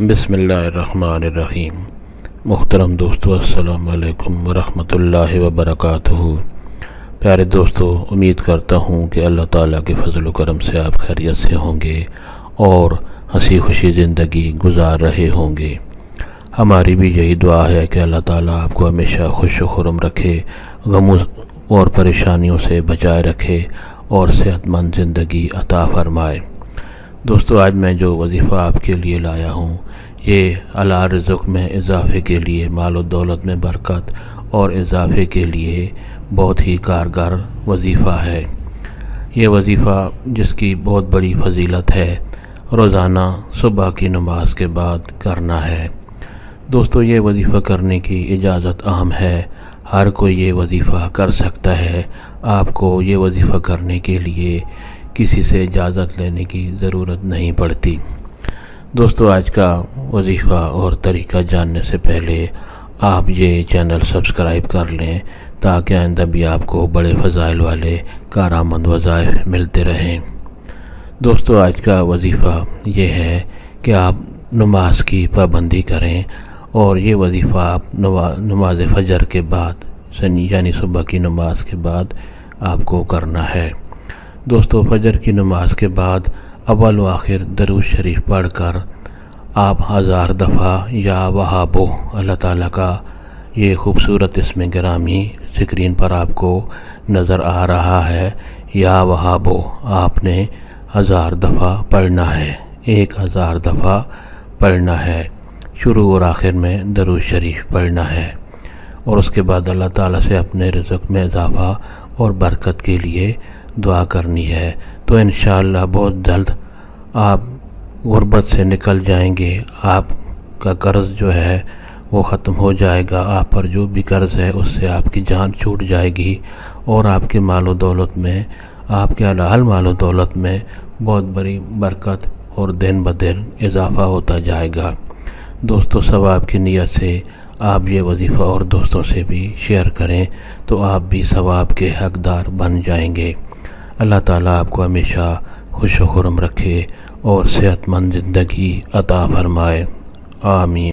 بسم اللہ الرحمن الرحیم۔ محترم دوستو، السلام علیکم ورحمۃ اللہ وبرکاتہ۔ پیارے دوستو، امید کرتا ہوں کہ اللہ تعالیٰ کے فضل و کرم سے آپ خیریت سے ہوں گے اور ہنسی خوشی زندگی گزار رہے ہوں گے۔ ہماری بھی یہی دعا ہے کہ اللہ تعالیٰ آپ کو ہمیشہ خوش و خرم رکھے، غموں اور پریشانیوں سے بچائے رکھے اور صحت مند زندگی عطا فرمائے۔ دوستو، آج میں جو وظیفہ آپ کے لیے لایا ہوں یہ اعلیٰ رزق میں اضافے کے لیے، مال و دولت میں برکت اور اضافے کے لیے بہت ہی کارگر وظیفہ ہے۔ یہ وظیفہ جس کی بہت بڑی فضیلت ہے، روزانہ صبح کی نماز کے بعد کرنا ہے۔ دوستو، یہ وظیفہ کرنے کی اجازت عام ہے، ہر کوئی یہ وظیفہ کر سکتا ہے۔ آپ کو یہ وظیفہ کرنے کے لیے کسی سے اجازت لینے کی ضرورت نہیں پڑتی۔ دوستو، آج کا وظیفہ اور طریقہ جاننے سے پہلے آپ یہ چینل سبسکرائب کر لیں تاکہ آئندہ بھی آپ کو بڑے فضائل والے کارآمد وظائف ملتے رہیں۔ دوستو، آج کا وظیفہ یہ ہے کہ آپ نماز کی پابندی کریں اور یہ وظیفہ آپ نماز فجر کے بعد یعنی صبح کی نماز کے بعد آپ کو کرنا ہے۔ دوستو، فجر کی نماز کے بعد اول و آخر درود شریف پڑھ کر آپ 1000 دفعہ یا وہابو، اللہ تعالیٰ کا یہ خوبصورت اسم گرامی اسکرین پر آپ کو نظر آ رہا ہے، یا وہابو آپ نے 1000 دفعہ پڑھنا ہے، 1000 دفعہ پڑھنا ہے۔ شروع اور آخر میں درود شریف پڑھنا ہے اور اس کے بعد اللہ تعالیٰ سے اپنے رزق میں اضافہ اور برکت کے لیے دعا کرنی ہے۔ تو انشاءاللہ بہت جلد آپ غربت سے نکل جائیں گے، آپ کا قرض جو ہے وہ ختم ہو جائے گا، آپ پر جو بھی قرض ہے اس سے آپ کی جان چھوٹ جائے گی اور آپ کے مال و دولت میں، آپ کے حلال مال و دولت میں بہت بڑی برکت اور دن بدن اضافہ ہوتا جائے گا۔ دوستو، ثواب کی نیت سے آپ یہ وظیفہ اور دوستوں سے بھی شیئر کریں تو آپ بھی ثواب کے حقدار بن جائیں گے۔ اللہ تعالیٰ آپ کو ہمیشہ خوش و خرم رکھے اور صحت مند زندگی عطا فرمائے، آمین۔